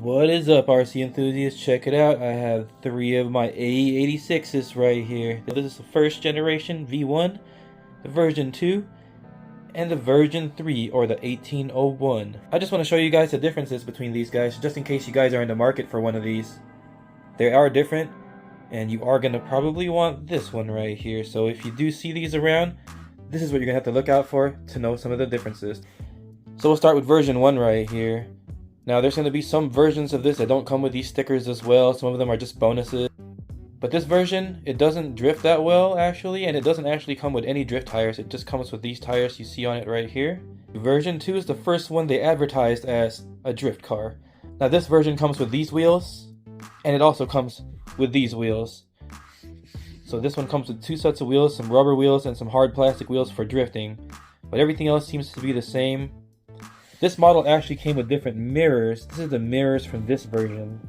What is up, RC enthusiasts? Check it out. I have 3 of my AE86s right here. This is the first generation V1, the version 2, and the version 3, or the 1801. I just want to show you guys the differences between these guys, just in case you guys are in the market for one of these. They are different, and you are going to probably want this one right here. So if you do see these around, this is what you're going to have to look out for to know some of the differences. So we'll start with version 1 right here. Now there's going to be some versions of this that don't come with these stickers as well. Some of them are just bonuses. But this version, it doesn't drift that well actually, and it doesn't actually come with any drift tires. It just comes with these tires you see on it right here. Version 2 is the first one they advertised as a drift car. Now this version comes with these wheels, and it also comes with these wheels. So this one comes with 2 sets of wheels, some rubber wheels and some hard plastic wheels for drifting. But everything else seems to be the same. This model actually came with different mirrors. This is the mirrors from this version.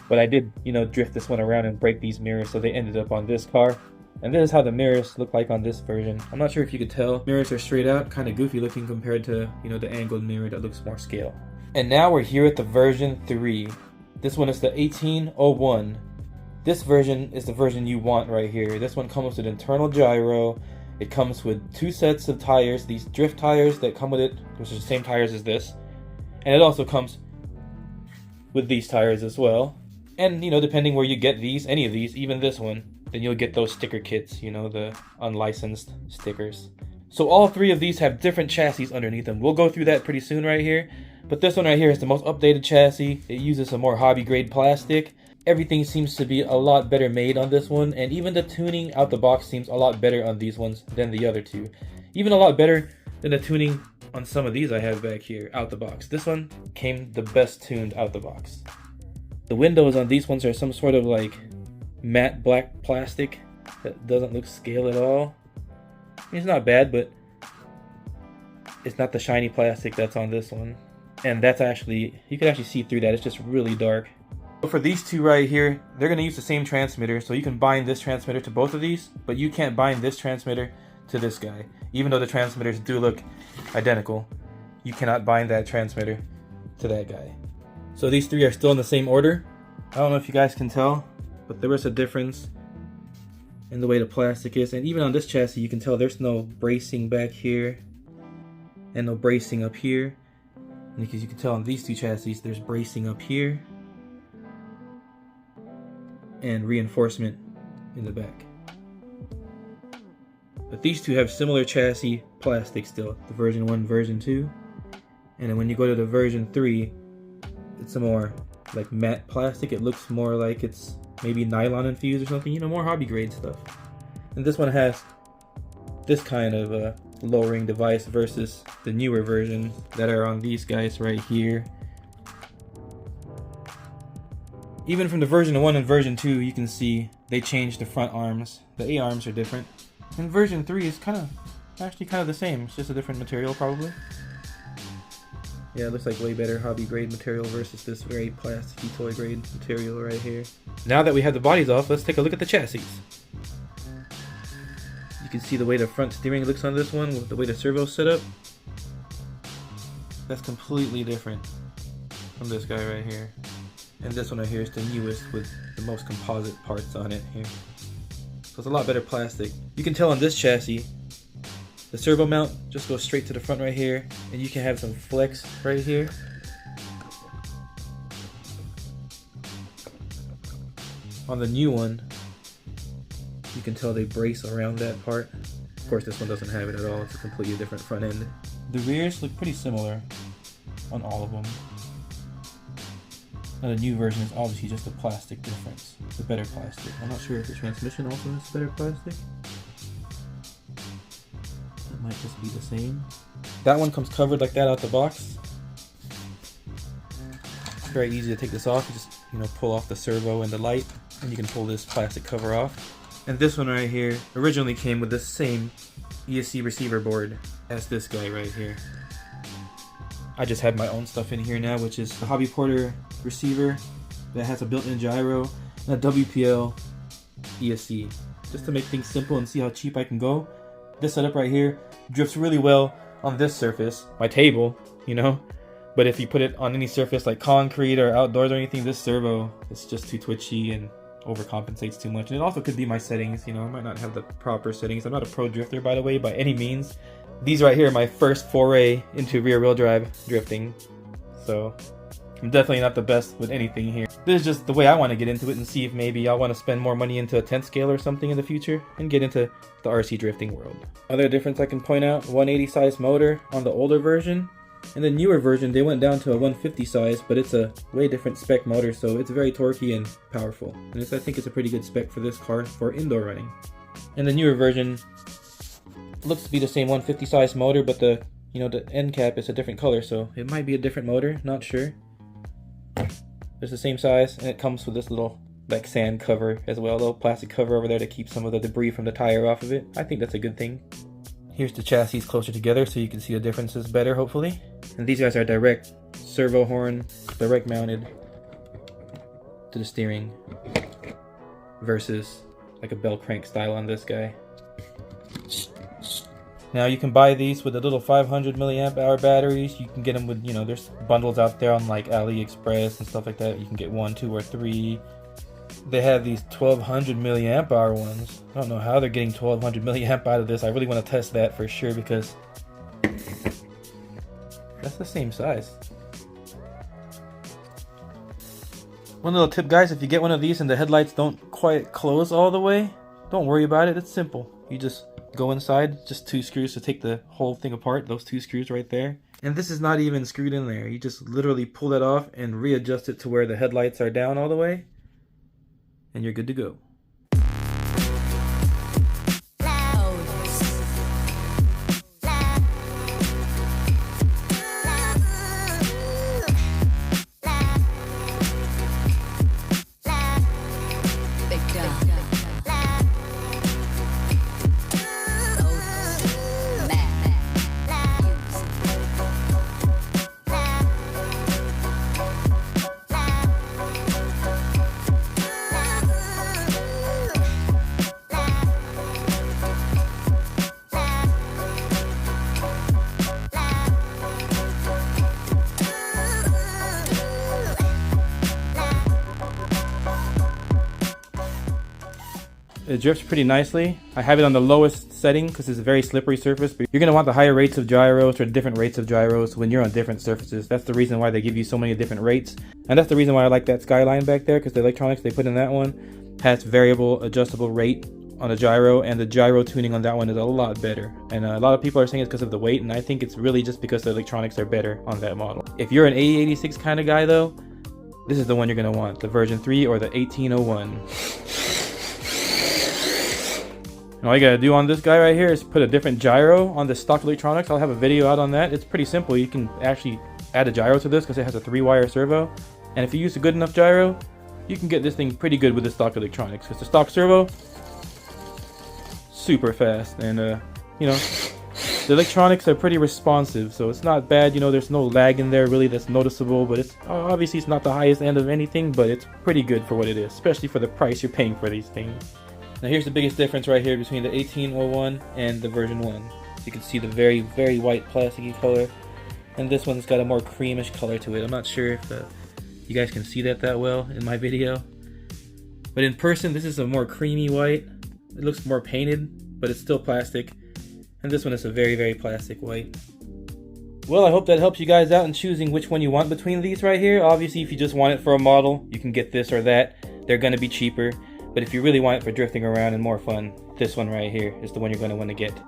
But I did, drift this one around and break these mirrors, so they ended up on this car. And this is how the mirrors look like on this version. I'm not sure if you could tell. Mirrors are straight out, kind of goofy looking compared to, the angled mirror that looks more scale. And now we're here at the version 3. This one is the 1801. This version is the version you want right here. This one comes with internal gyro. It comes with 2 sets of tires, these drift tires that come with it, which are the same tires as this. And it also comes with these tires as well. And, depending where you get these, any of these, even this one, then you'll get those sticker kits, the unlicensed stickers. So all 3 of these have different chassis underneath them. We'll go through that pretty soon right here. But this one right here is the most updated chassis. It uses a more hobby grade plastic. Everything seems to be a lot better made on this one, and even the tuning out the box seems a lot better on these ones than the other 2. Even a lot better than the tuning on some of these I have back here out the box. This one came the best tuned out the box. The windows on these ones are some sort of like matte black plastic that doesn't look scale at all. It's not bad, but it's not the shiny plastic that's on this one. And that's actually, you can actually see through that, it's just really dark. So for these 2 right here, they're going to use the same transmitter, so you can bind this transmitter to both of these, but you can't bind this transmitter to this guy. Even though the transmitters do look identical, you cannot bind that transmitter to that guy. So these 3 are still in the same order. I don't know if you guys can tell, but there is a difference in the way the plastic is, and even on this chassis you can tell there's no bracing back here and no bracing up here. And because you can tell on these 2 chassis there's bracing up here and reinforcement in the back. But these 2 have similar chassis plastic still, the version 1, version 2. And then when you go to the version 3, it's a more like matte plastic. It looks more like it's maybe nylon infused or something, more hobby grade stuff. And this one has this kind of lowering device versus the newer versions that are on these guys right here. Even from the version 1 and version 2, you can see they changed the front arms. The A arms are different. And version 3 is actually kind of the same. It's just a different material probably. Yeah, it looks like way better hobby grade material versus this very plasticky toy grade material right here. Now that we have the bodies off, let's take a look at the chassis. You can see the way the front steering looks on this one with the way the servo's set up. That's completely different from this guy right here. And this one right here is the newest with the most composite parts on it here. So it's a lot better plastic. You can tell on this chassis, the servo mount just goes straight to the front right here, and you can have some flex right here. On the new one, you can tell they brace around that part. Of course, this one doesn't have it at all. It's a completely different front end. The rears look pretty similar on all of them. Now the new version is obviously just a plastic difference, the better plastic. I'm not sure if the transmission also has better plastic. It might just be the same. That one comes covered like that out the box. It's very easy to take this off. You just pull off the servo and the light, and you can pull this plastic cover off. And this one right here originally came with the same ESC receiver board as this guy right here. I just have my own stuff in here now, which is the Hobby Porter receiver that has a built-in gyro and a WPL ESC. Just to make things simple and see how cheap I can go. This setup right here drifts really well on this surface, my table, But if you put it on any surface like concrete or outdoors or anything, this servo is just too twitchy and overcompensates too much. And it also could be my settings, you know, I might not have the proper settings. I'm not a pro drifter, by the way, by any means. These right here are my first foray into rear wheel drive drifting. So I'm definitely not the best with anything here. This is just the way I want to get into it and see if maybe I want to spend more money into a 10th scale or something in the future and get into the RC drifting world. Other difference I can point out, 180 size motor on the older version. In the newer version, they went down to a 150 size, but it's a way different spec motor, so it's very torquey and powerful. And I think it's a pretty good spec for this car for indoor running. And the newer version looks to be the same 150 size motor, but the end cap is a different color, so it might be a different motor, not sure. It's the same size, and it comes with this little like sand cover as well, a little plastic cover over there to keep some of the debris from the tire off of it. I think that's a good thing. Here's the chassis closer together so you can see the differences better, hopefully. And these guys are direct servo horn, direct mounted to the steering versus like a bell crank style on this guy. Now you can buy these with the little 500 milliamp hour batteries. You can get them with, there's bundles out there on like AliExpress and stuff like that. You can get 1, 2, or 3. They have these 1200 milliamp hour ones. I don't know how they're getting 1200 milliamp out of this. I really want to test that for sure because that's the same size. One little tip, guys, if you get one of these and the headlights don't quite close all the way, don't worry about it. It's simple. You just go inside, just 2 screws to take the whole thing apart, those 2 screws right there. And this is not even screwed in there. You just literally pull that off and readjust it to where the headlights are down all the way, and you're good to go. It drifts pretty nicely. I have it on the lowest setting because it's a very slippery surface, but you're going to want the higher rates of gyros or different rates of gyros when you're on different surfaces. That's the reason why they give you so many different rates. And that's the reason why I like that Skyline back there, because the electronics they put in that one has variable adjustable rate on the gyro, and the gyro tuning on that one is a lot better. And a lot of people are saying it's because of the weight, and I think it's really just because the electronics are better on that model. If you're an AE86 kind of guy though, this is the one you're going to want, the version 3 or the 1801. And all you gotta do on this guy right here is put a different gyro on the stock electronics. I'll have a video out on that. It's pretty simple. You can actually add a gyro to this because it has a 3-wire servo. And if you use a good enough gyro, you can get this thing pretty good with the stock electronics. Because the stock servo, super fast. And, the electronics are pretty responsive. So it's not bad. There's no lag in there really that's noticeable. But it's obviously it's not the highest end of anything. But it's pretty good for what it is. Especially for the price you're paying for these things. Now here's the biggest difference right here between the 1801 and the version 1. You can see the very, very white plasticky color, and this one's got a more creamish color to it. I'm not sure if you guys can see that well in my video, but in person this is a more creamy white. It looks more painted, but it's still plastic, and this one is a very, very plastic white. Well, I hope that helps you guys out in choosing which one you want between these right here. Obviously, if you just want it for a model, you can get this or that. They're going to be cheaper. But if you really want it for drifting around and more fun, this one right here is the one you're going to want to get.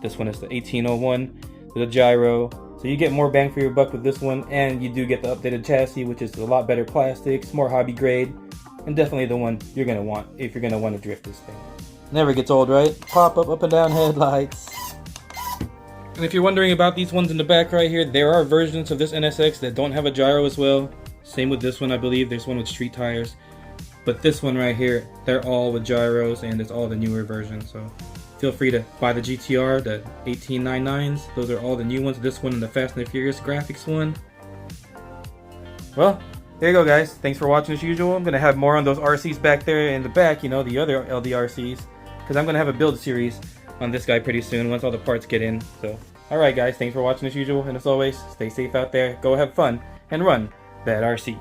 This one is the 1801 with a gyro. So you get more bang for your buck with this one, and you do get the updated chassis, which is a lot better plastics, more hobby grade, and definitely the one you're going to want if you're going to want to drift this thing. Never gets old, right? Pop up and down headlights. And if you're wondering about these ones in the back right here, there are versions of this NSX that don't have a gyro as well. Same with this one, I believe. There's one with street tires. But this one right here, they're all with gyros, and it's all the newer versions. So feel free to buy the GTR, the 1899s. Those are all the new ones. This one and the Fast and the Furious graphics one. Well, there you go, guys. Thanks for watching as usual. I'm going to have more on those RCs back there in the back, the other LDRCs. Because I'm going to have a build series on this guy pretty soon once all the parts get in. So Alright guys, thanks for watching as usual, and as always, stay safe out there, go have fun, and run that RC.